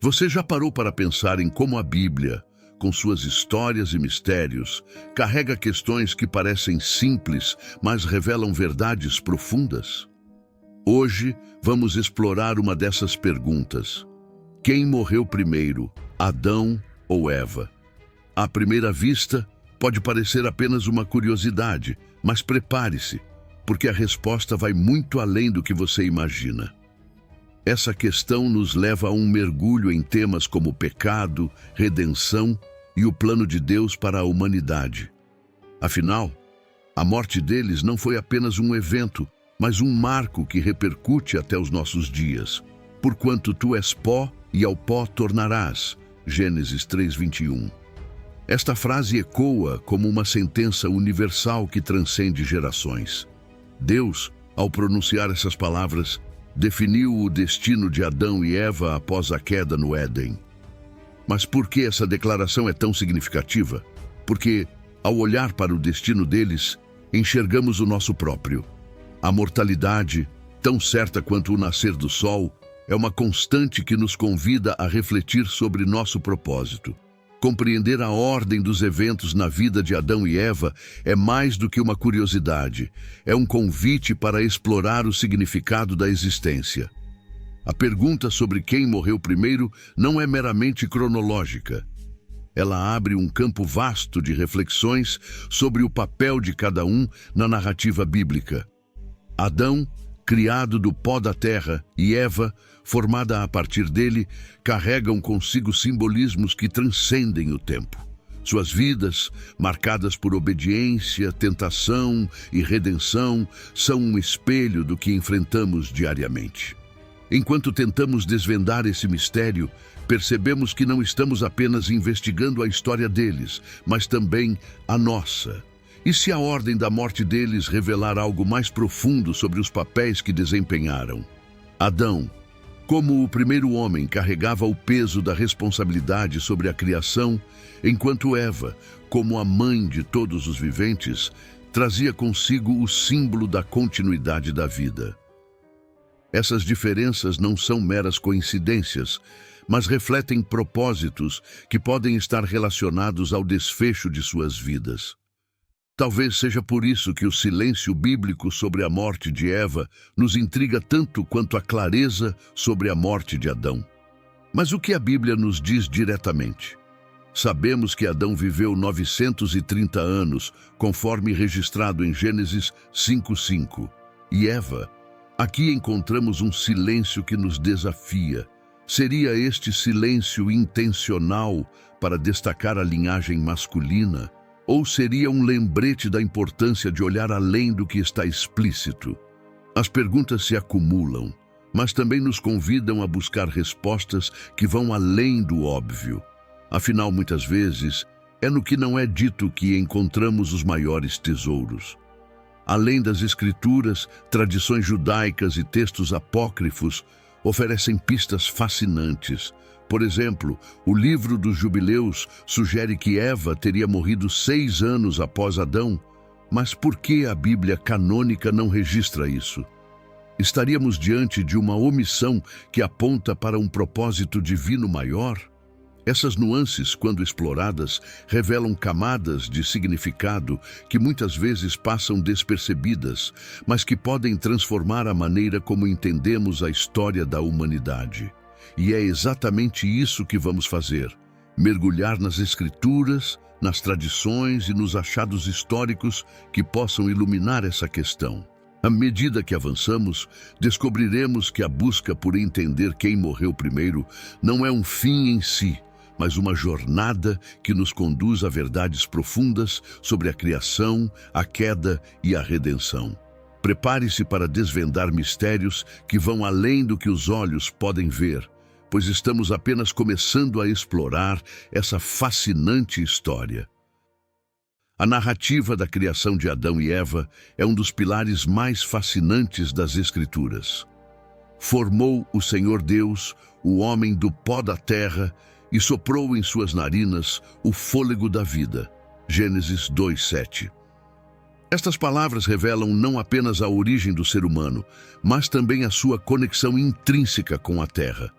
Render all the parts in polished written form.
Você já parou para pensar em como a Bíblia, com suas histórias e mistérios, carrega questões que parecem simples, mas revelam verdades profundas? Hoje, vamos explorar uma dessas perguntas. Quem morreu primeiro, Adão ou Eva? À primeira vista, pode parecer apenas uma curiosidade, mas prepare-se, porque a resposta vai muito além do que você imagina. Essa questão nos leva a um mergulho em temas como pecado, redenção e o plano de Deus para a humanidade. Afinal, a morte deles não foi apenas um evento, mas um marco que repercute até os nossos dias. Porquanto tu és pó, e ao pó tornarás. Gênesis 3:21. Esta frase ecoa como uma sentença universal que transcende gerações. Deus, ao pronunciar essas palavras, definiu o destino de Adão e Eva após a queda no Éden. Mas por que essa declaração é tão significativa? Porque, ao olhar para o destino deles, enxergamos o nosso próprio. A mortalidade, tão certa quanto o nascer do sol, é uma constante que nos convida a refletir sobre nosso propósito. Compreender a ordem dos eventos na vida de Adão e Eva é mais do que uma curiosidade, é um convite para explorar o significado da existência. A pergunta sobre quem morreu primeiro não é meramente cronológica. Ela abre um campo vasto de reflexões sobre o papel de cada um na narrativa bíblica. Adão, criado do pó da terra, e Eva, formada a partir dele, carregam consigo simbolismos que transcendem o tempo. Suas vidas, marcadas por obediência, tentação e redenção, são um espelho do que enfrentamos diariamente. Enquanto tentamos desvendar esse mistério, percebemos que não estamos apenas investigando a história deles, mas também a nossa. E se a ordem da morte deles revelar algo mais profundo sobre os papéis que desempenharam? Adão, como o primeiro homem, carregava o peso da responsabilidade sobre a criação, enquanto Eva, como a mãe de todos os viventes, trazia consigo o símbolo da continuidade da vida. Essas diferenças não são meras coincidências, mas refletem propósitos que podem estar relacionados ao desfecho de suas vidas. Talvez seja por isso que o silêncio bíblico sobre a morte de Eva nos intriga tanto quanto a clareza sobre a morte de Adão. Mas o que a Bíblia nos diz diretamente? Sabemos que Adão viveu 930 anos, conforme registrado em Gênesis 5:5. E Eva, aqui encontramos um silêncio que nos desafia. Seria este silêncio intencional para destacar a linhagem masculina? Ou seria um lembrete da importância de olhar além do que está explícito? As perguntas se acumulam, mas também nos convidam a buscar respostas que vão além do óbvio. Afinal, muitas vezes, é no que não é dito que encontramos os maiores tesouros. Além das escrituras, tradições judaicas e textos apócrifos oferecem pistas fascinantes. Por exemplo, o livro dos Jubileus sugere que Eva teria morrido 6 anos após Adão, mas por que a Bíblia canônica não registra isso? Estaríamos diante de uma omissão que aponta para um propósito divino maior? Essas nuances, quando exploradas, revelam camadas de significado que muitas vezes passam despercebidas, mas que podem transformar a maneira como entendemos a história da humanidade. E é exatamente isso que vamos fazer: mergulhar nas escrituras, nas tradições e nos achados históricos que possam iluminar essa questão. À medida que avançamos, descobriremos que a busca por entender quem morreu primeiro não é um fim em si, mas uma jornada que nos conduz a verdades profundas sobre a criação, a queda e a redenção. Prepare-se para desvendar mistérios que vão além do que os olhos podem ver, pois estamos apenas começando a explorar essa fascinante história. A narrativa da criação de Adão e Eva é um dos pilares mais fascinantes das Escrituras. Formou o Senhor Deus, o homem do pó da terra, e soprou em suas narinas o fôlego da vida. Gênesis 2:7. Estas palavras revelam não apenas a origem do ser humano, mas também a sua conexão intrínseca com a terra.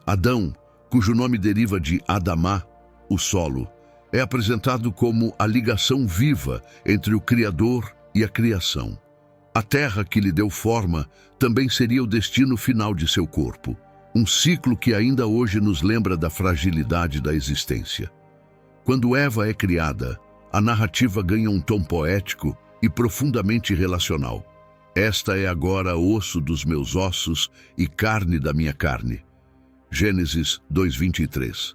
Adão, cujo nome deriva de Adamá, o solo, é apresentado como a ligação viva entre o Criador e a criação. A terra que lhe deu forma também seria o destino final de seu corpo, um ciclo que ainda hoje nos lembra da fragilidade da existência. Quando Eva é criada, a narrativa ganha um tom poético e profundamente relacional. Esta é agora osso dos meus ossos e carne da minha carne. Gênesis 2:23.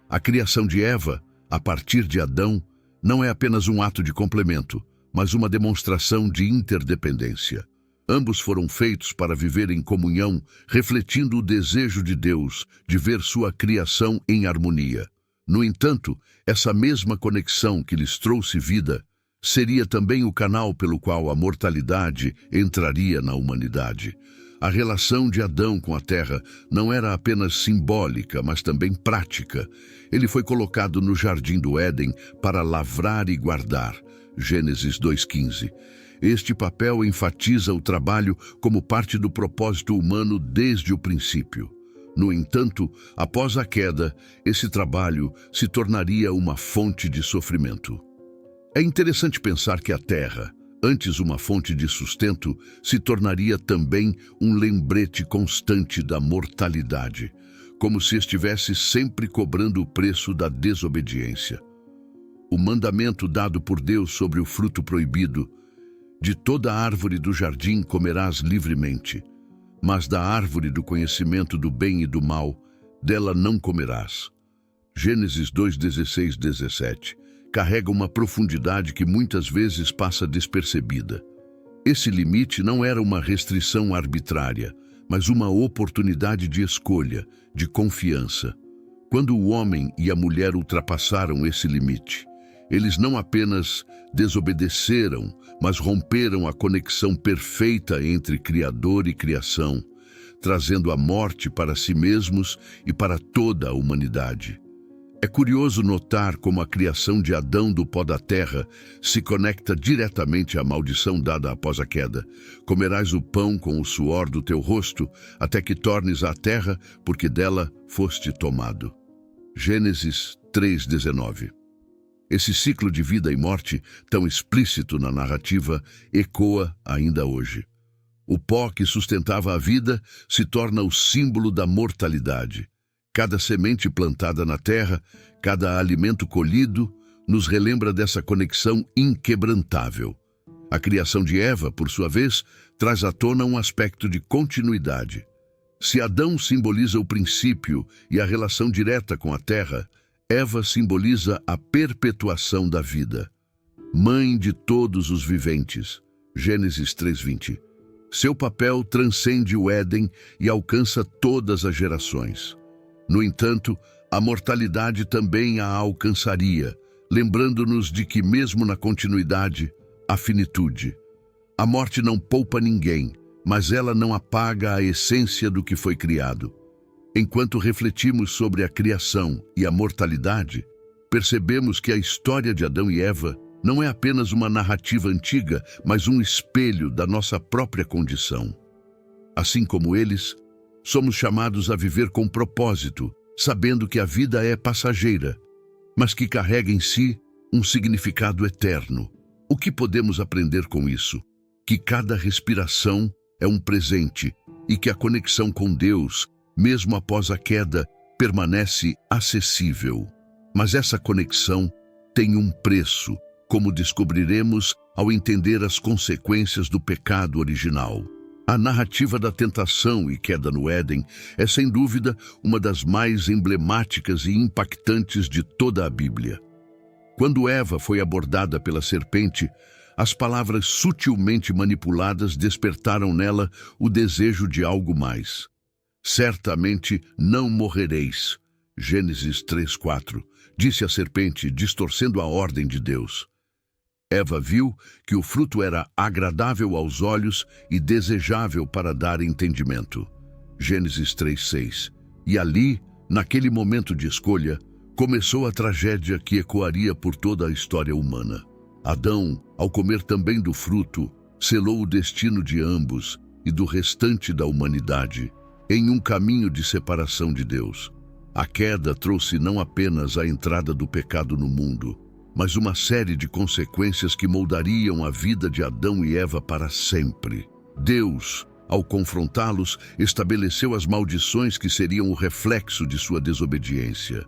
A criação de Eva, a partir de Adão, não é apenas um ato de complemento, mas uma demonstração de interdependência. Ambos foram feitos para viver em comunhão, refletindo o desejo de Deus de ver sua criação em harmonia. No entanto, essa mesma conexão que lhes trouxe vida seria também o canal pelo qual a mortalidade entraria na humanidade. A relação de Adão com a terra não era apenas simbólica, mas também prática. Ele foi colocado no jardim do Éden para lavrar e guardar. Gênesis 2:15. Este papel enfatiza o trabalho como parte do propósito humano desde o princípio. No entanto, após a queda, esse trabalho se tornaria uma fonte de sofrimento. É interessante pensar que a terra, antes uma fonte de sustento, se tornaria também um lembrete constante da mortalidade, como se estivesse sempre cobrando o preço da desobediência. O mandamento dado por Deus sobre o fruto proibido: de toda árvore do jardim comerás livremente, mas da árvore do conhecimento do bem e do mal, dela não comerás. Gênesis 2:16-17. Carrega uma profundidade que muitas vezes passa despercebida. Esse limite não era uma restrição arbitrária, mas uma oportunidade de escolha, de confiança. Quando o homem e a mulher ultrapassaram esse limite, eles não apenas desobedeceram, mas romperam a conexão perfeita entre Criador e criação, trazendo a morte para si mesmos e para toda a humanidade. É curioso notar como a criação de Adão do pó da terra se conecta diretamente à maldição dada após a queda. Comerás o pão com o suor do teu rosto, até que tornes à terra, porque dela foste tomado. Gênesis 3:19. Esse ciclo de vida e morte, tão explícito na narrativa, ecoa ainda hoje. O pó que sustentava a vida se torna o símbolo da mortalidade. Cada semente plantada na terra, cada alimento colhido, nos relembra dessa conexão inquebrantável. A criação de Eva, por sua vez, traz à tona um aspecto de continuidade. Se Adão simboliza o princípio e a relação direta com a terra, Eva simboliza a perpetuação da vida. Mãe de todos os viventes. Gênesis 3:20. Seu papel transcende o Éden e alcança todas as gerações. No entanto, a mortalidade também a alcançaria, lembrando-nos de que mesmo na continuidade, há finitude. A morte não poupa ninguém, mas ela não apaga a essência do que foi criado. Enquanto refletimos sobre a criação e a mortalidade, percebemos que a história de Adão e Eva não é apenas uma narrativa antiga, mas um espelho da nossa própria condição. Assim como eles, somos chamados a viver com propósito, sabendo que a vida é passageira, mas que carrega em si um significado eterno. O que podemos aprender com isso? Que cada respiração é um presente e que a conexão com Deus, mesmo após a queda, permanece acessível. Mas essa conexão tem um preço, como descobriremos ao entender as consequências do pecado original. A narrativa da tentação e queda no Éden é, sem dúvida, uma das mais emblemáticas e impactantes de toda a Bíblia. Quando Eva foi abordada pela serpente, as palavras sutilmente manipuladas despertaram nela o desejo de algo mais. Certamente não morrereis. Gênesis 3:4, disse a serpente, distorcendo a ordem de Deus. Eva viu que o fruto era agradável aos olhos e desejável para dar entendimento. Gênesis 3:6. E ali, naquele momento de escolha, começou a tragédia que ecoaria por toda a história humana. Adão, ao comer também do fruto, selou o destino de ambos e do restante da humanidade em um caminho de separação de Deus. A queda trouxe não apenas a entrada do pecado no mundo, mas uma série de consequências que moldariam a vida de Adão e Eva para sempre. Deus, ao confrontá-los, estabeleceu as maldições que seriam o reflexo de sua desobediência.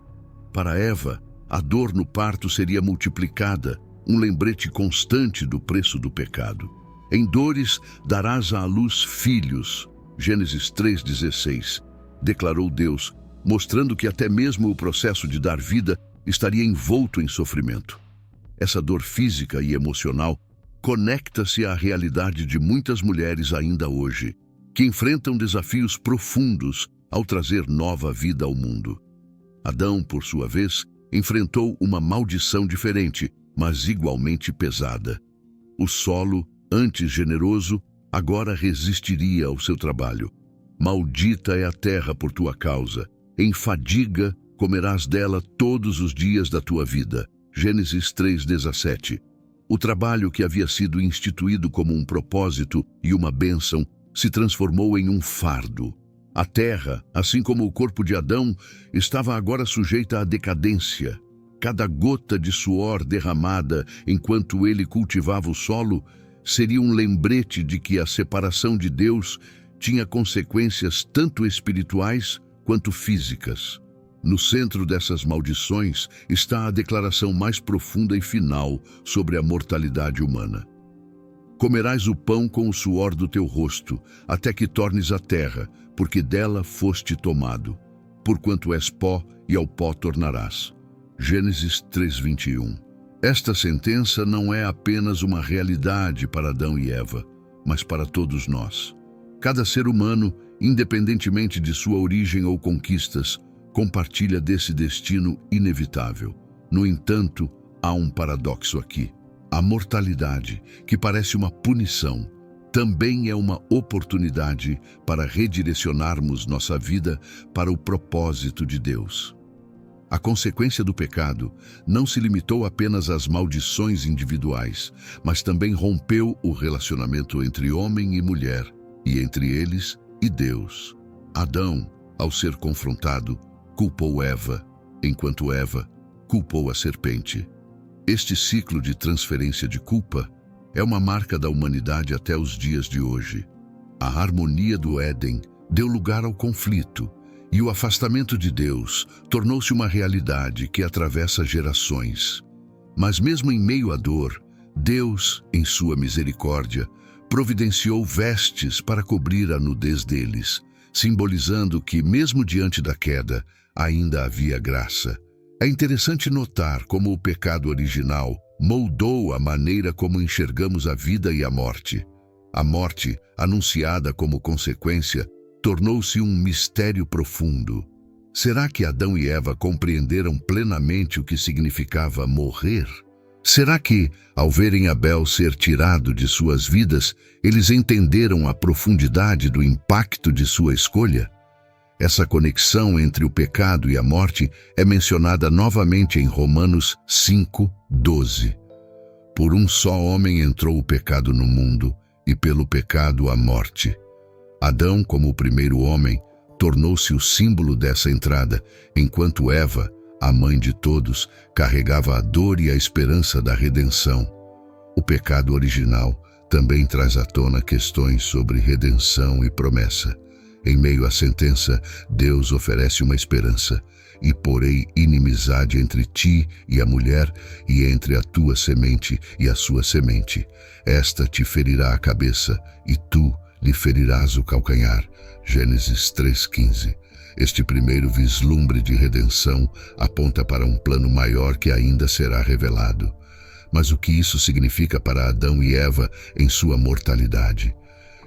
Para Eva, a dor no parto seria multiplicada, um lembrete constante do preço do pecado. Em dores darás à luz filhos. Gênesis 3,16. Declarou Deus, mostrando que até mesmo o processo de dar vida estaria envolto em sofrimento. Essa dor física e emocional conecta-se à realidade de muitas mulheres ainda hoje, que enfrentam desafios profundos ao trazer nova vida ao mundo. Adão, por sua vez, enfrentou uma maldição diferente, mas igualmente pesada. O solo, antes generoso, agora resistiria ao seu trabalho. Maldita é a terra por tua causa. Em fadiga comerás dela todos os dias da tua vida. Gênesis 3,17. O trabalho que havia sido instituído como um propósito e uma bênção se transformou em um fardo. A terra, assim como o corpo de Adão, estava agora sujeita à decadência. Cada gota de suor derramada enquanto ele cultivava o solo seria um lembrete de que a separação de Deus tinha consequências tanto espirituais quanto físicas. No centro dessas maldições está a declaração mais profunda e final sobre a mortalidade humana. Comerás o pão com o suor do teu rosto, até que tornes a terra, porque dela foste tomado. Porquanto és pó, e ao pó tornarás. Gênesis 3,21. Esta sentença não é apenas uma realidade para Adão e Eva, mas para todos nós. Cada ser humano, independentemente de sua origem ou conquistas, compartilha desse destino inevitável. No entanto, há um paradoxo aqui. A mortalidade, que parece uma punição, também é uma oportunidade para redirecionarmos nossa vida para o propósito de Deus. A consequência do pecado não se limitou apenas às maldições individuais, mas também rompeu o relacionamento entre homem e mulher, e entre eles e Deus. Adão, ao ser confrontado, culpou Eva, enquanto Eva culpou a serpente. Este ciclo de transferência de culpa é uma marca da humanidade até os dias de hoje. A harmonia do Éden deu lugar ao conflito, e o afastamento de Deus tornou-se uma realidade que atravessa gerações. Mas mesmo em meio à dor, Deus, em sua misericórdia, providenciou vestes para cobrir a nudez deles, simbolizando que, mesmo diante da queda, ainda havia graça. É interessante notar como o pecado original moldou a maneira como enxergamos a vida e a morte. A morte, anunciada como consequência, tornou-se um mistério profundo. Será que Adão e Eva compreenderam plenamente o que significava morrer? Será que, ao verem Abel ser tirado de suas vidas, eles entenderam a profundidade do impacto de sua escolha? Essa conexão entre o pecado e a morte é mencionada novamente em Romanos 5:12. Por um só homem entrou o pecado no mundo, e pelo pecado a morte. Adão, como o primeiro homem, tornou-se o símbolo dessa entrada, enquanto Eva, a mãe de todos, carregava a dor e a esperança da redenção. O pecado original também traz à tona questões sobre redenção e promessa. Em meio à sentença, Deus oferece uma esperança. E porei inimizade entre ti e a mulher, e entre a tua semente e a sua semente. Esta te ferirá a cabeça, e tu lhe ferirás o calcanhar. Gênesis 3:15. Este primeiro vislumbre de redenção aponta para um plano maior que ainda será revelado. Mas o que isso significa para Adão e Eva em sua mortalidade?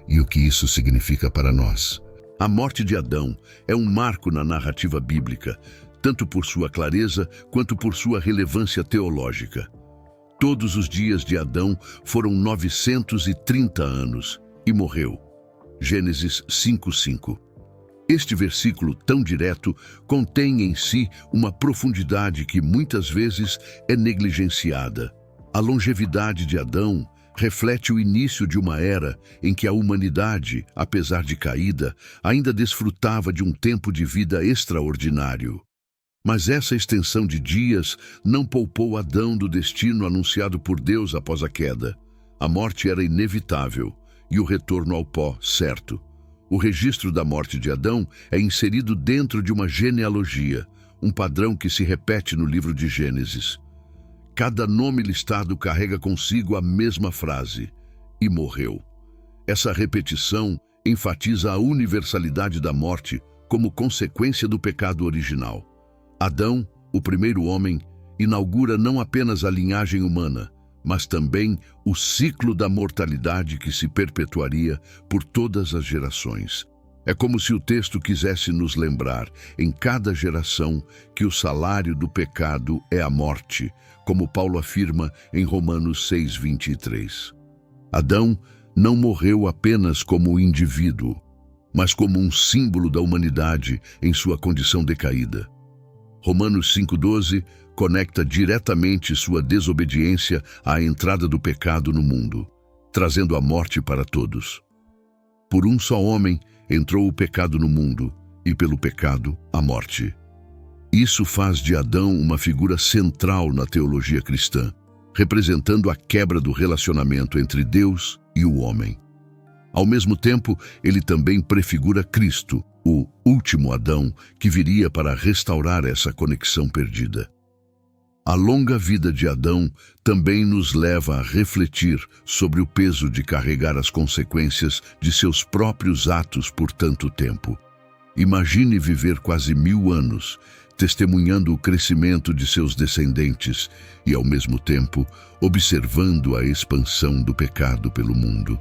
E o que isso significa para nós? A morte de Adão é um marco na narrativa bíblica, tanto por sua clareza quanto por sua relevância teológica. Todos os dias de Adão foram 930 anos e morreu. Gênesis 5:5. Este versículo tão direto contém em si uma profundidade que muitas vezes é negligenciada. A longevidade de Adão reflete o início de uma era em que a humanidade, apesar de caída, ainda desfrutava de um tempo de vida extraordinário. Mas essa extensão de dias não poupou Adão do destino anunciado por Deus após a queda. A morte era inevitável e o retorno ao pó, certo. O registro da morte de Adão é inserido dentro de uma genealogia, um padrão que se repete no livro de Gênesis. Cada nome listado carrega consigo a mesma frase: e morreu. Essa repetição enfatiza a universalidade da morte como consequência do pecado original. Adão, o primeiro homem, inaugura não apenas a linhagem humana, mas também o ciclo da mortalidade que se perpetuaria por todas as gerações. É como se o texto quisesse nos lembrar, em cada geração, que o salário do pecado é a morte, como Paulo afirma em Romanos 6:23. Adão não morreu apenas como indivíduo, mas como um símbolo da humanidade em sua condição decaída. Romanos 5:12 conecta diretamente sua desobediência à entrada do pecado no mundo, trazendo a morte para todos. Por um só homem entrou o pecado no mundo, e pelo pecado, a morte. Isso faz de Adão uma figura central na teologia cristã, representando a quebra do relacionamento entre Deus e o homem. Ao mesmo tempo, ele também prefigura Cristo, o último Adão, que viria para restaurar essa conexão perdida. A longa vida de Adão também nos leva a refletir sobre o peso de carregar as consequências de seus próprios atos por tanto tempo. Imagine viver quase 1000 anos, testemunhando o crescimento de seus descendentes e, ao mesmo tempo, observando a expansão do pecado pelo mundo.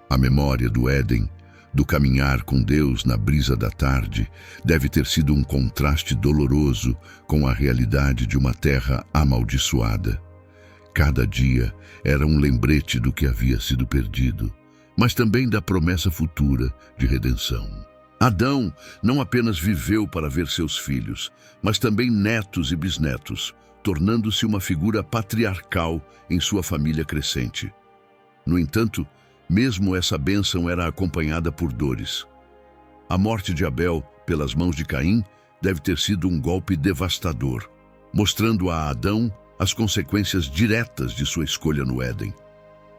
A memória do Éden, do caminhar com Deus na brisa da tarde, deve ter sido um contraste doloroso com a realidade de uma terra amaldiçoada. Cada dia era um lembrete do que havia sido perdido, mas também da promessa futura de redenção. Adão não apenas viveu para ver seus filhos, mas também netos e bisnetos, tornando-se uma figura patriarcal em sua família crescente. No entanto, mesmo essa bênção era acompanhada por dores. A morte de Abel, pelas mãos de Caim, deve ter sido um golpe devastador, mostrando a Adão as consequências diretas de sua escolha no Éden.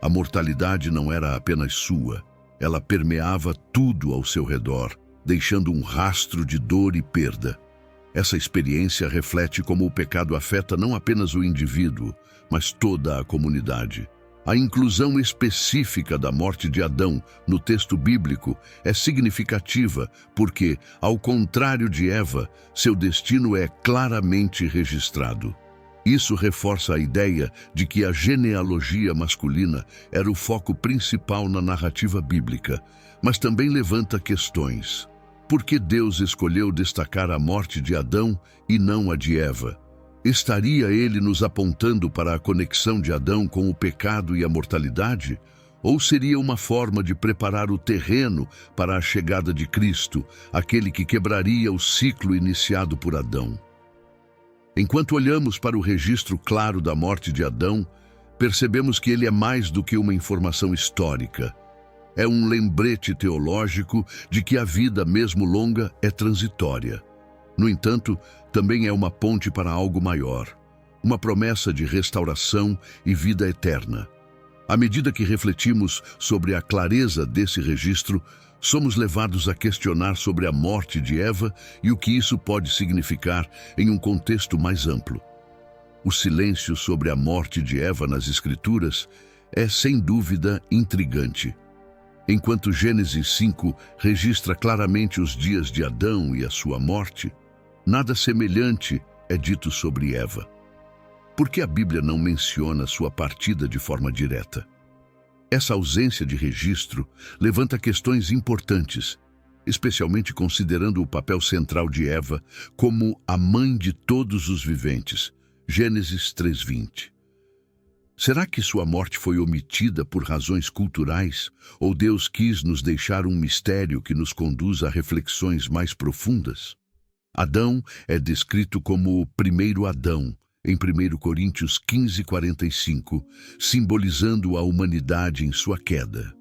A mortalidade não era apenas sua, ela permeava tudo ao seu redor, deixando um rastro de dor e perda. Essa experiência reflete como o pecado afeta não apenas o indivíduo, mas toda a comunidade. A inclusão específica da morte de Adão no texto bíblico é significativa porque, ao contrário de Eva, seu destino é claramente registrado. Isso reforça a ideia de que a genealogia masculina era o foco principal na narrativa bíblica, mas também levanta questões. Por que Deus escolheu destacar a morte de Adão e não a de Eva? Estaria ele nos apontando para a conexão de Adão com o pecado e a mortalidade? Ou seria uma forma de preparar o terreno para a chegada de Cristo, aquele que quebraria o ciclo iniciado por Adão? Enquanto olhamos para o registro claro da morte de Adão, percebemos que ele é mais do que uma informação histórica. É um lembrete teológico de que a vida, mesmo longa, é transitória. No entanto, também é uma ponte para algo maior, uma promessa de restauração e vida eterna. À medida que refletimos sobre a clareza desse registro, somos levados a questionar sobre a morte de Eva e o que isso pode significar em um contexto mais amplo. O silêncio sobre a morte de Eva nas Escrituras é, sem dúvida, intrigante. Enquanto Gênesis 5 registra claramente os dias de Adão e a sua morte, nada semelhante é dito sobre Eva. Por que a Bíblia não menciona sua partida de forma direta? Essa ausência de registro levanta questões importantes, especialmente considerando o papel central de Eva como a mãe de todos os viventes. Gênesis 3:20. Será que sua morte foi omitida por razões culturais, ou Deus quis nos deixar um mistério que nos conduz a reflexões mais profundas? Adão é descrito como o primeiro Adão, em 1 Coríntios 15:45, simbolizando a humanidade em sua queda.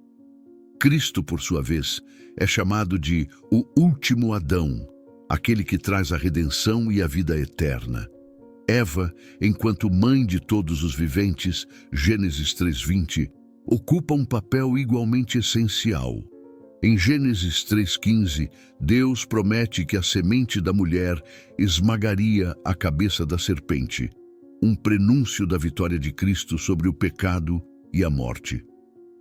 Cristo, por sua vez, é chamado de o último Adão, aquele que traz a redenção e a vida eterna. Eva, enquanto mãe de todos os viventes, Gênesis 3:20, ocupa um papel igualmente essencial. Em Gênesis 3:15, Deus promete que a semente da mulher esmagaria a cabeça da serpente, um prenúncio da vitória de Cristo sobre o pecado e a morte.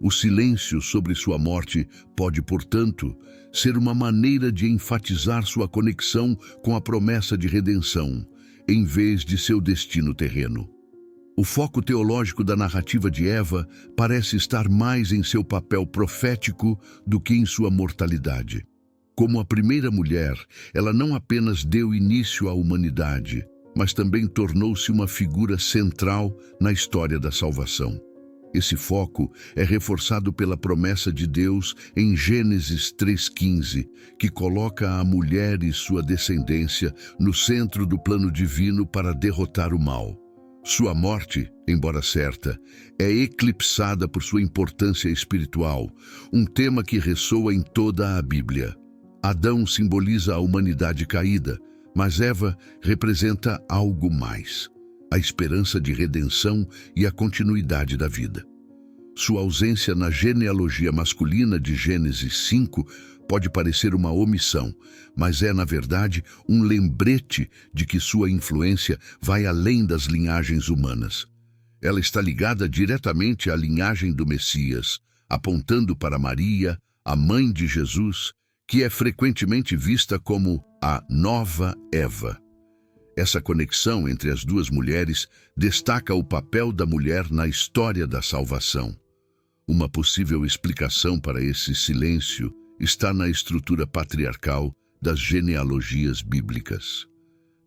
O silêncio sobre sua morte pode, portanto, ser uma maneira de enfatizar sua conexão com a promessa de redenção, em vez de seu destino terreno. O foco teológico da narrativa de Eva parece estar mais em seu papel profético do que em sua mortalidade. Como a primeira mulher, ela não apenas deu início à humanidade, mas também tornou-se uma figura central na história da salvação. Esse foco é reforçado pela promessa de Deus em Gênesis 3:15, que coloca a mulher e sua descendência no centro do plano divino para derrotar o mal. Sua morte, embora certa, é eclipsada por sua importância espiritual, um tema que ressoa em toda a Bíblia. Adão simboliza a humanidade caída, mas Eva representa algo mais: a esperança de redenção e a continuidade da vida. Sua ausência na genealogia masculina de Gênesis 5 pode parecer uma omissão, mas é, na verdade, um lembrete de que sua influência vai além das linhagens humanas. Ela está ligada diretamente à linhagem do Messias, apontando para Maria, a mãe de Jesus, que é frequentemente vista como a nova Eva. Essa conexão entre as duas mulheres destaca o papel da mulher na história da salvação. Uma possível explicação para esse silêncio está na estrutura patriarcal das genealogias bíblicas.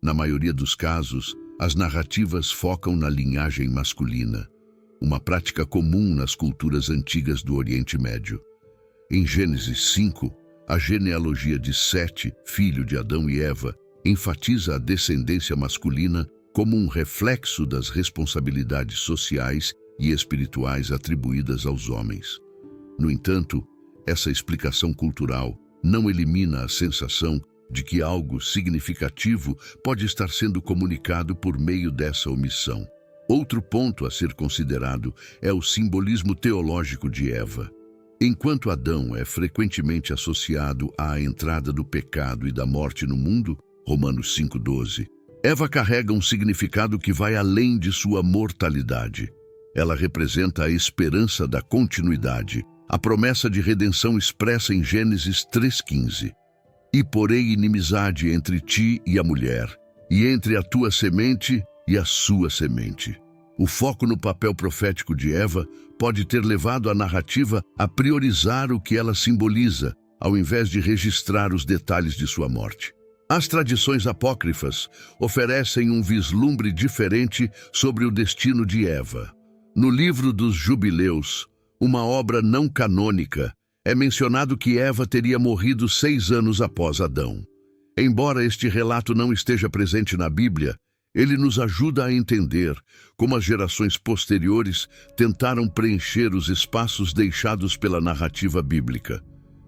Na maioria dos casos, as narrativas focam na linhagem masculina, uma prática comum nas culturas antigas do Oriente Médio. Em Gênesis 5, a genealogia de Sete, filho de Adão e Eva, enfatiza a descendência masculina como um reflexo das responsabilidades sociais e espirituais atribuídas aos homens. No entanto, essa explicação cultural não elimina a sensação de que algo significativo pode estar sendo comunicado por meio dessa omissão. Outro ponto a ser considerado é o simbolismo teológico de Eva. Enquanto Adão é frequentemente associado à entrada do pecado e da morte no mundo, Romanos 5:12, Eva carrega um significado que vai além de sua mortalidade. Ela representa a esperança da continuidade, a promessa de redenção expressa em Gênesis 3:15. E porei inimizade entre ti e a mulher, e entre a tua semente e a sua semente. O foco no papel profético de Eva pode ter levado a narrativa a priorizar o que ela simboliza, ao invés de registrar os detalhes de sua morte. As tradições apócrifas oferecem um vislumbre diferente sobre o destino de Eva. No livro dos Jubileus, uma obra não canônica, é mencionado que Eva teria morrido 6 anos após Adão. Embora este relato não esteja presente na Bíblia, ele nos ajuda a entender como as gerações posteriores tentaram preencher os espaços deixados pela narrativa bíblica.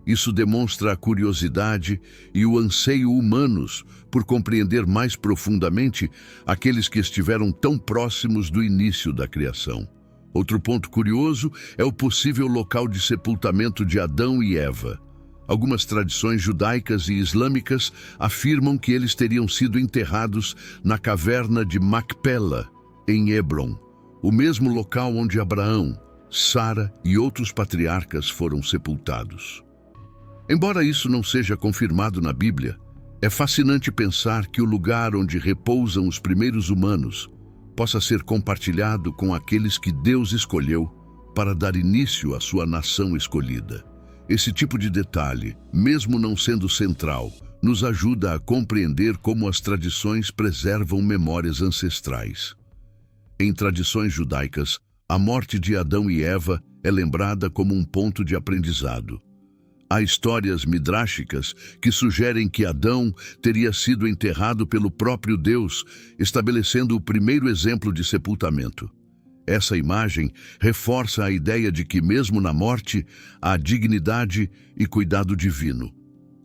Isso demonstra a curiosidade e o anseio humanos por compreender mais profundamente aqueles que estiveram tão próximos do início da criação. Outro ponto curioso é o possível local de sepultamento de Adão e Eva. Algumas tradições judaicas e islâmicas afirmam que eles teriam sido enterrados na caverna de Macpela, em Hebron, o mesmo local onde Abraão, Sara e outros patriarcas foram sepultados. Embora isso não seja confirmado na Bíblia, é fascinante pensar que o lugar onde repousam os primeiros humanos possa ser compartilhado com aqueles que Deus escolheu para dar início à sua nação escolhida. Esse tipo de detalhe, mesmo não sendo central, nos ajuda a compreender como as tradições preservam memórias ancestrais. Em tradições judaicas, a morte de Adão e Eva é lembrada como um ponto de aprendizado. Há histórias midráshicas que sugerem que Adão teria sido enterrado pelo próprio Deus, estabelecendo o primeiro exemplo de sepultamento. Essa imagem reforça a ideia de que, mesmo na morte, há dignidade e cuidado divino.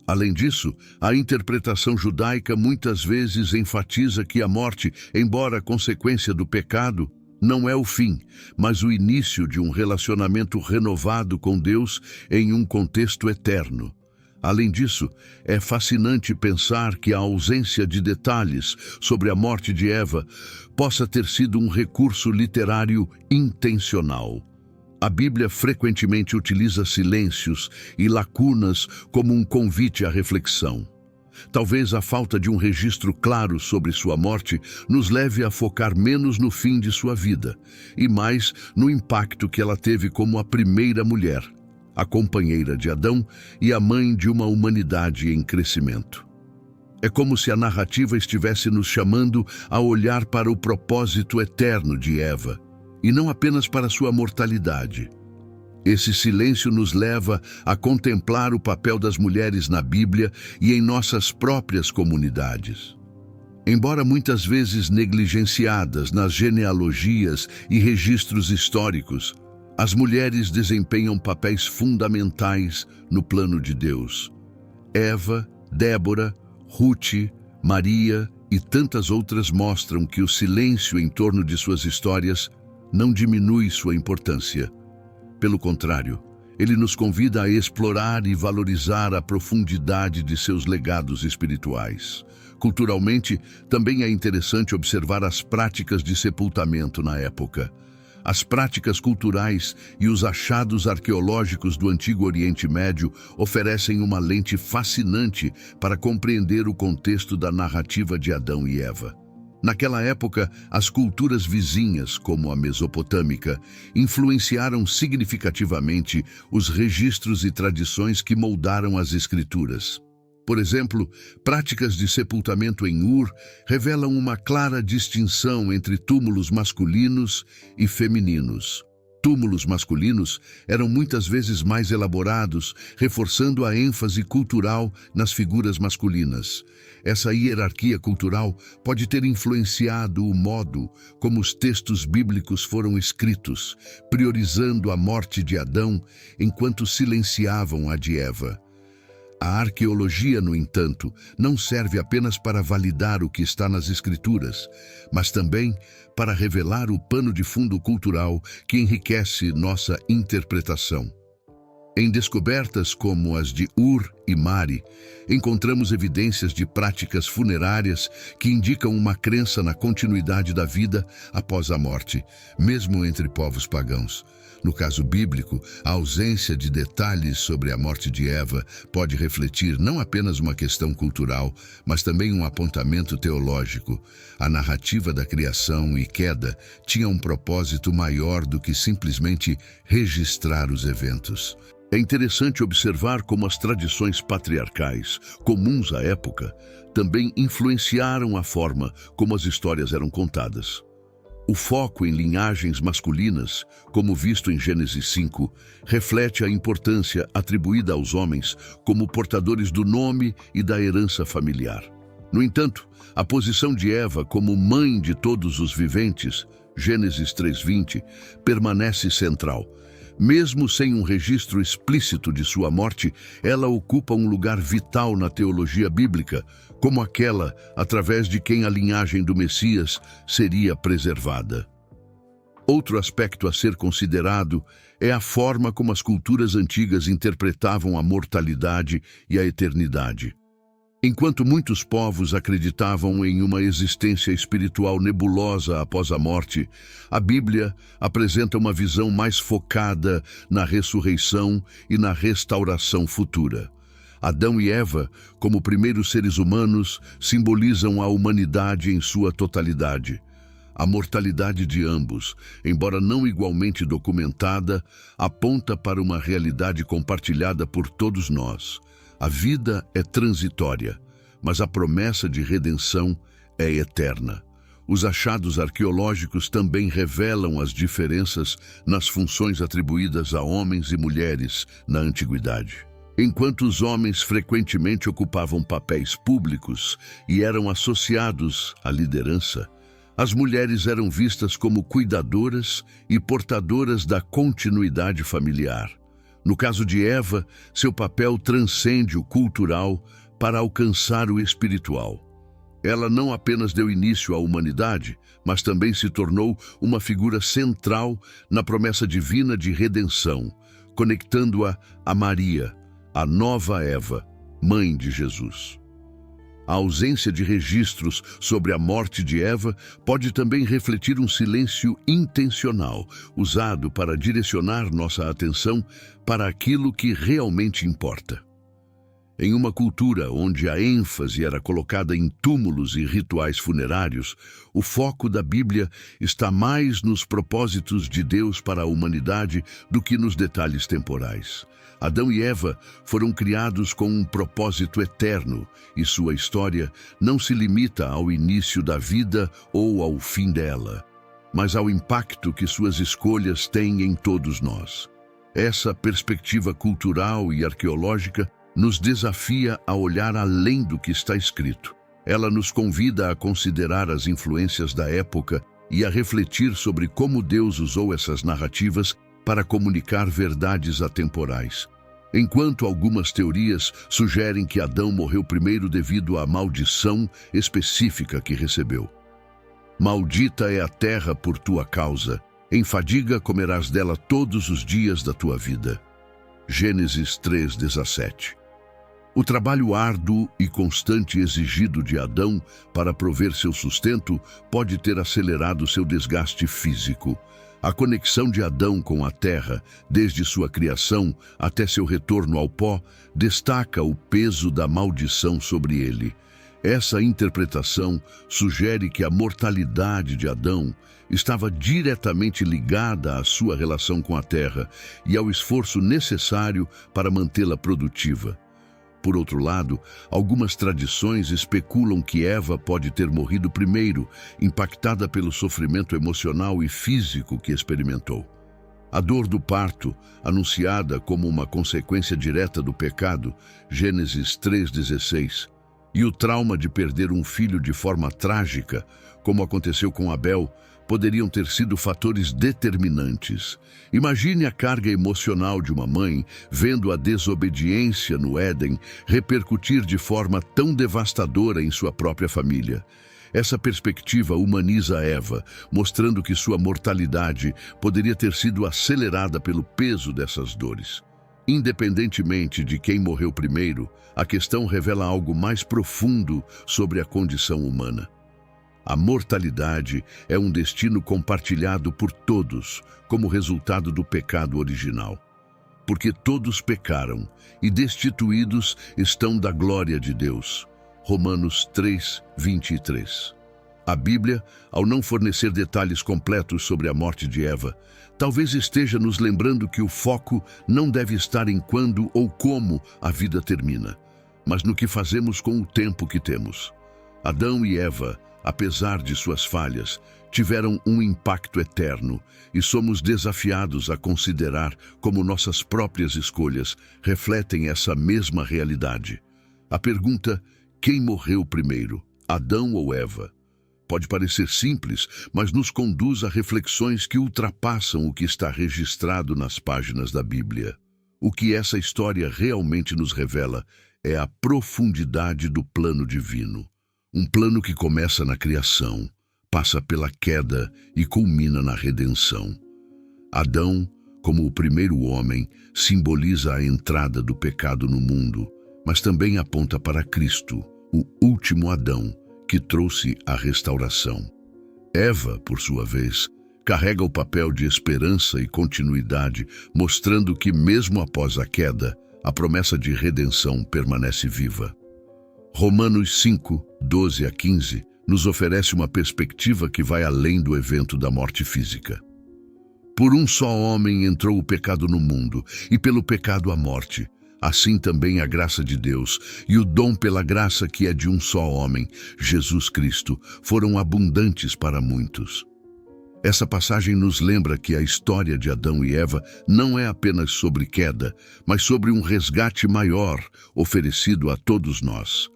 Além disso, a interpretação judaica muitas vezes enfatiza que a morte, embora consequência do pecado, não é o fim, mas o início de um relacionamento renovado com Deus em um contexto eterno. Além disso, é fascinante pensar que a ausência de detalhes sobre a morte de Eva possa ter sido um recurso literário intencional. A Bíblia frequentemente utiliza silêncios e lacunas como um convite à reflexão. Talvez a falta de um registro claro sobre sua morte nos leve a focar menos no fim de sua vida e mais no impacto que ela teve como a primeira mulher, a companheira de Adão e a mãe de uma humanidade em crescimento. É como se a narrativa estivesse nos chamando a olhar para o propósito eterno de Eva, e não apenas para sua mortalidade. Esse silêncio nos leva a contemplar o papel das mulheres na Bíblia e em nossas próprias comunidades. Embora muitas vezes negligenciadas nas genealogias e registros históricos, as mulheres desempenham papéis fundamentais no plano de Deus. Eva, Débora, Ruth, Maria e tantas outras mostram que o silêncio em torno de suas histórias não diminui sua importância. Pelo contrário, ele nos convida a explorar e valorizar a profundidade de seus legados espirituais. Culturalmente, também é interessante observar as práticas de sepultamento na época. As práticas culturais e os achados arqueológicos do Antigo Oriente Médio oferecem uma lente fascinante para compreender o contexto da narrativa de Adão e Eva. Naquela época, as culturas vizinhas, como a mesopotâmica, influenciaram significativamente os registros e tradições que moldaram as escrituras. Por exemplo, práticas de sepultamento em Ur revelam uma clara distinção entre túmulos masculinos e femininos. Túmulos masculinos eram muitas vezes mais elaborados, reforçando a ênfase cultural nas figuras masculinas. Essa hierarquia cultural pode ter influenciado o modo como os textos bíblicos foram escritos, priorizando a morte de Adão enquanto silenciavam a de Eva. A arqueologia, no entanto, não serve apenas para validar o que está nas Escrituras, mas também para revelar o pano de fundo cultural que enriquece nossa interpretação. Em descobertas como as de Ur e Mari, encontramos evidências de práticas funerárias que indicam uma crença na continuidade da vida após a morte, mesmo entre povos pagãos. No caso bíblico, a ausência de detalhes sobre a morte de Eva pode refletir não apenas uma questão cultural, mas também um apontamento teológico. A narrativa da criação e queda tinha um propósito maior do que simplesmente registrar os eventos. É interessante observar como as tradições patriarcais, comuns à época, também influenciaram a forma como as histórias eram contadas. O foco em linhagens masculinas, como visto em Gênesis 5, reflete a importância atribuída aos homens como portadores do nome e da herança familiar. No entanto, a posição de Eva como mãe de todos os viventes, Gênesis 3:20, permanece central. Mesmo sem um registro explícito de sua morte, ela ocupa um lugar vital na teologia bíblica, como aquela através de quem a linhagem do Messias seria preservada. Outro aspecto a ser considerado é a forma como as culturas antigas interpretavam a mortalidade e a eternidade. Enquanto muitos povos acreditavam em uma existência espiritual nebulosa após a morte, a Bíblia apresenta uma visão mais focada na ressurreição e na restauração futura. Adão e Eva, como primeiros seres humanos, simbolizam a humanidade em sua totalidade. A mortalidade de ambos, embora não igualmente documentada, aponta para uma realidade compartilhada por todos nós. A vida é transitória, mas a promessa de redenção é eterna. Os achados arqueológicos também revelam as diferenças nas funções atribuídas a homens e mulheres na antiguidade. Enquanto os homens frequentemente ocupavam papéis públicos e eram associados à liderança, as mulheres eram vistas como cuidadoras e portadoras da continuidade familiar. No caso de Eva, seu papel transcende o cultural para alcançar o espiritual. Ela não apenas deu início à humanidade, mas também se tornou uma figura central na promessa divina de redenção, conectando-a a Maria, a nova Eva, mãe de Jesus. A ausência de registros sobre a morte de Eva pode também refletir um silêncio intencional, usado para direcionar nossa atenção para aquilo que realmente importa. Em uma cultura onde a ênfase era colocada em túmulos e rituais funerários, o foco da Bíblia está mais nos propósitos de Deus para a humanidade do que nos detalhes temporais. Adão e Eva foram criados com um propósito eterno, e sua história não se limita ao início da vida ou ao fim dela, mas ao impacto que suas escolhas têm em todos nós. Essa perspectiva cultural e arqueológica nos desafia a olhar além do que está escrito. Ela nos convida a considerar as influências da época e a refletir sobre como Deus usou essas narrativas para comunicar verdades atemporais. Enquanto algumas teorias sugerem que Adão morreu primeiro devido à maldição específica que recebeu. Maldita é a terra por tua causa, em fadiga comerás dela todos os dias da tua vida. Gênesis 3:17. O trabalho árduo e constante exigido de Adão para prover seu sustento pode ter acelerado seu desgaste físico. A conexão de Adão com a terra, desde sua criação até seu retorno ao pó, destaca o peso da maldição sobre ele. Essa interpretação sugere que a mortalidade de Adão estava diretamente ligada à sua relação com a terra e ao esforço necessário para mantê-la produtiva. Por outro lado, algumas tradições especulam que Eva pode ter morrido primeiro, impactada pelo sofrimento emocional e físico que experimentou. A dor do parto, anunciada como uma consequência direta do pecado, Gênesis 3:16, e o trauma de perder um filho de forma trágica, como aconteceu com Abel, poderiam ter sido fatores determinantes. Imagine a carga emocional de uma mãe vendo a desobediência no Éden repercutir de forma tão devastadora em sua própria família. Essa perspectiva humaniza Eva, mostrando que sua mortalidade poderia ter sido acelerada pelo peso dessas dores. Independentemente de quem morreu primeiro, a questão revela algo mais profundo sobre a condição humana. A mortalidade é um destino compartilhado por todos, como resultado do pecado original. Porque todos pecaram e destituídos estão da glória de Deus. Romanos 3:23. A Bíblia, ao não fornecer detalhes completos sobre a morte de Eva, talvez esteja nos lembrando que o foco não deve estar em quando ou como a vida termina, mas no que fazemos com o tempo que temos. Adão e Eva, apesar de suas falhas, tiveram um impacto eterno e somos desafiados a considerar como nossas próprias escolhas refletem essa mesma realidade. A pergunta, quem morreu primeiro, Adão ou Eva? Pode parecer simples, mas nos conduz a reflexões que ultrapassam o que está registrado nas páginas da Bíblia. O que essa história realmente nos revela é a profundidade do plano divino. Um plano que começa na criação, passa pela queda e culmina na redenção. Adão, como o primeiro homem, simboliza a entrada do pecado no mundo, mas também aponta para Cristo, o último Adão, que trouxe a restauração. Eva, por sua vez, carrega o papel de esperança e continuidade, mostrando que, mesmo após a queda, a promessa de redenção permanece viva. Romanos 5:12-15 nos oferece uma perspectiva que vai além do evento da morte física. Por um só homem entrou o pecado no mundo, e pelo pecado a morte. Assim também a graça de Deus e o dom pela graça que é de um só homem, Jesus Cristo, foram abundantes para muitos. Essa passagem nos lembra que a história de Adão e Eva não é apenas sobre queda, mas sobre um resgate maior oferecido a todos nós.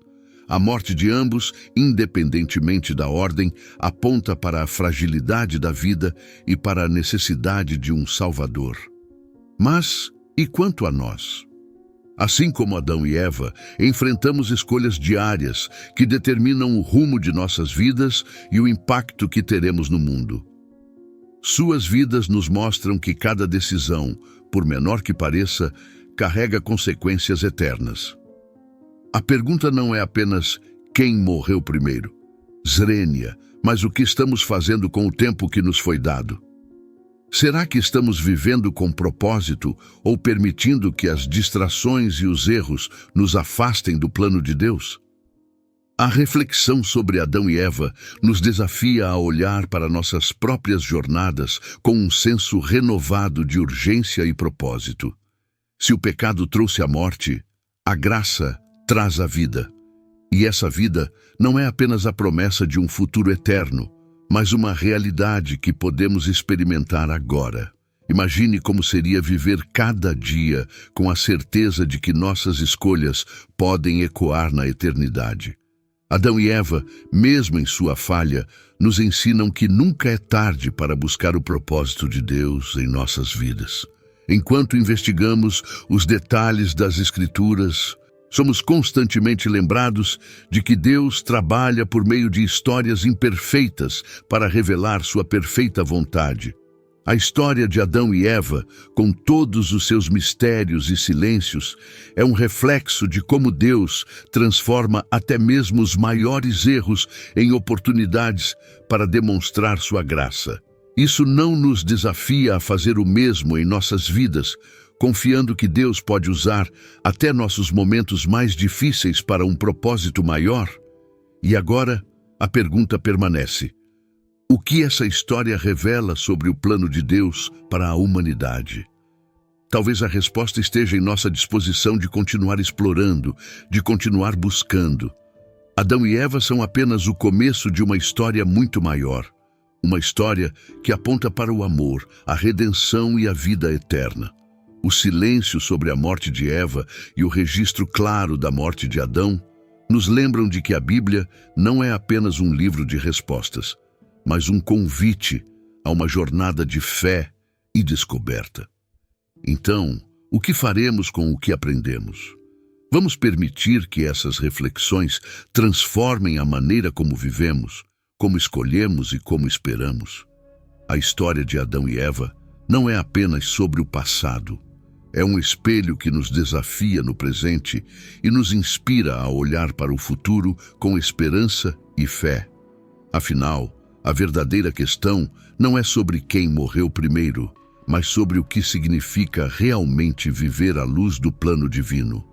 A morte de ambos, independentemente da ordem, aponta para a fragilidade da vida e para a necessidade de um Salvador. Mas, E quanto a nós? Assim como Adão e Eva, enfrentamos escolhas diárias que determinam o rumo de nossas vidas e o impacto que teremos no mundo. Suas vidas nos mostram que cada decisão, por menor que pareça, carrega consequências eternas. A pergunta não é apenas quem morreu primeiro, Zrenia, mas o que estamos fazendo com o tempo que nos foi dado. Será que estamos vivendo com propósito ou permitindo que as distrações e os erros nos afastem do plano de Deus? A reflexão sobre Adão e Eva nos desafia a olhar para nossas próprias jornadas com um senso renovado de urgência e propósito. Se o pecado trouxe a morte, a graça traz a vida. E essa vida não é apenas a promessa de um futuro eterno, mas uma realidade que podemos experimentar agora. Imagine como seria viver cada dia com a certeza de que nossas escolhas podem ecoar na eternidade. Adão e Eva, mesmo em sua falha, nos ensinam que nunca é tarde para buscar o propósito de Deus em nossas vidas. Enquanto investigamos os detalhes das Escrituras, somos constantemente lembrados de que Deus trabalha por meio de histórias imperfeitas para revelar sua perfeita vontade. A história de Adão e Eva, com todos os seus mistérios e silêncios, é um reflexo de como Deus transforma até mesmo os maiores erros em oportunidades para demonstrar sua graça. Isso não nos desafia a fazer o mesmo em nossas vidas, confiando que Deus pode usar até nossos momentos mais difíceis para um propósito maior? E agora, a pergunta permanece: o que essa história revela sobre o plano de Deus para a humanidade? Talvez a resposta esteja em nossa disposição de continuar explorando, de continuar buscando. Adão e Eva são apenas o começo de uma história muito maior. Uma história que aponta para o amor, a redenção e a vida eterna. O silêncio sobre a morte de Eva e o registro claro da morte de Adão nos lembram de que a Bíblia não é apenas um livro de respostas, mas um convite a uma jornada de fé e descoberta. Então, o que faremos com o que aprendemos? Vamos permitir que essas reflexões transformem a maneira como vivemos, como escolhemos e como esperamos? A história de Adão e Eva não é apenas sobre o passado. É um espelho que nos desafia no presente e nos inspira a olhar para o futuro com esperança e fé. Afinal, a verdadeira questão não é sobre quem morreu primeiro, mas sobre o que significa realmente viver à luz do plano divino.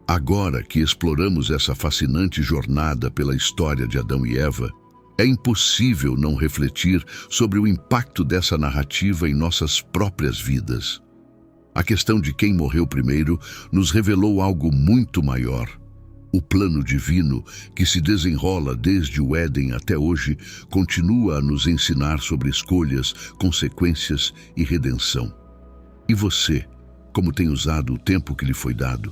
Agora que exploramos essa fascinante jornada pela história de Adão e Eva, é impossível não refletir sobre o impacto dessa narrativa em nossas próprias vidas. A questão de quem morreu primeiro nos revelou algo muito maior. O plano divino, que se desenrola desde o Éden até hoje, continua a nos ensinar sobre escolhas, consequências e redenção. E você, como tem usado o tempo que lhe foi dado?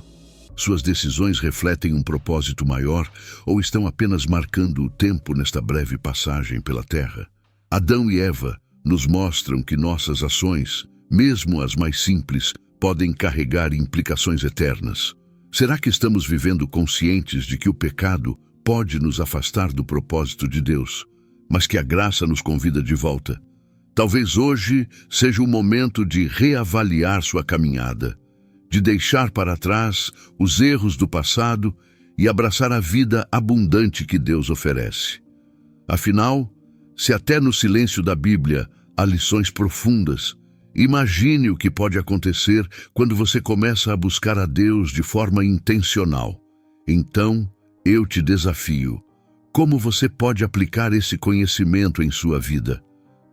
Suas decisões refletem um propósito maior ou estão apenas marcando o tempo nesta breve passagem pela Terra? Adão e Eva nos mostram que nossas ações, mesmo as mais simples, podem carregar implicações eternas. Será que estamos vivendo conscientes de que o pecado pode nos afastar do propósito de Deus, mas que a graça nos convida de volta? Talvez hoje seja o momento de reavaliar sua caminhada, de deixar para trás os erros do passado e abraçar a vida abundante que Deus oferece. Afinal, se até no silêncio da Bíblia há lições profundas, imagine o que pode acontecer quando você começa a buscar a Deus de forma intencional. Então, eu te desafio. Como você pode aplicar esse conhecimento em sua vida?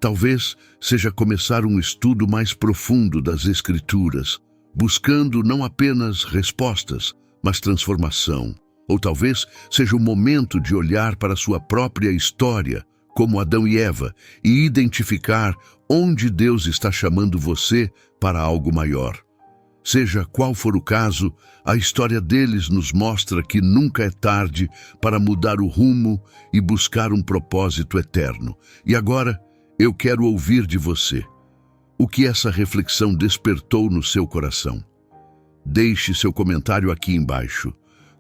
Talvez seja começar um estudo mais profundo das Escrituras, buscando não apenas respostas, mas transformação. Ou talvez seja o momento de olhar para sua própria história, como Adão e Eva, e identificar onde Deus está chamando você para algo maior. Seja qual for o caso, a história deles nos mostra que nunca é tarde para mudar o rumo e buscar um propósito eterno. E agora, eu quero ouvir de você. O que essa reflexão despertou no seu coração? Deixe seu comentário aqui embaixo.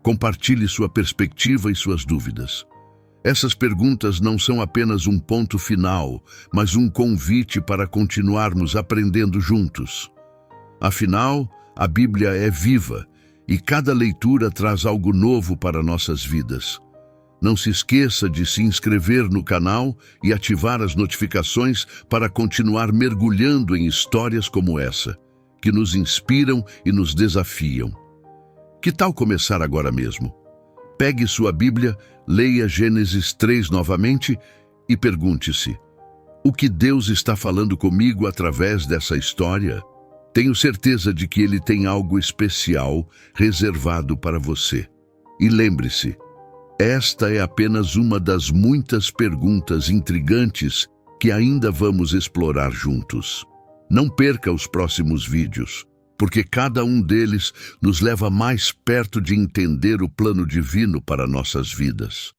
Compartilhe sua perspectiva e suas dúvidas. Essas perguntas não são apenas um ponto final, mas um convite para continuarmos aprendendo juntos. Afinal, a Bíblia é viva e cada leitura traz algo novo para nossas vidas. Não se esqueça de se inscrever no canal e ativar as notificações para continuar mergulhando em histórias como essa, que nos inspiram e nos desafiam. Que tal começar agora mesmo? Pegue sua Bíblia, leia Gênesis 3 novamente e pergunte-se: o que Deus está falando comigo através dessa história? Tenho certeza de que Ele tem algo especial reservado para você. E lembre-se, esta é apenas uma das muitas perguntas intrigantes que ainda vamos explorar juntos. Não perca os próximos vídeos, porque cada um deles nos leva mais perto de entender o plano divino para nossas vidas.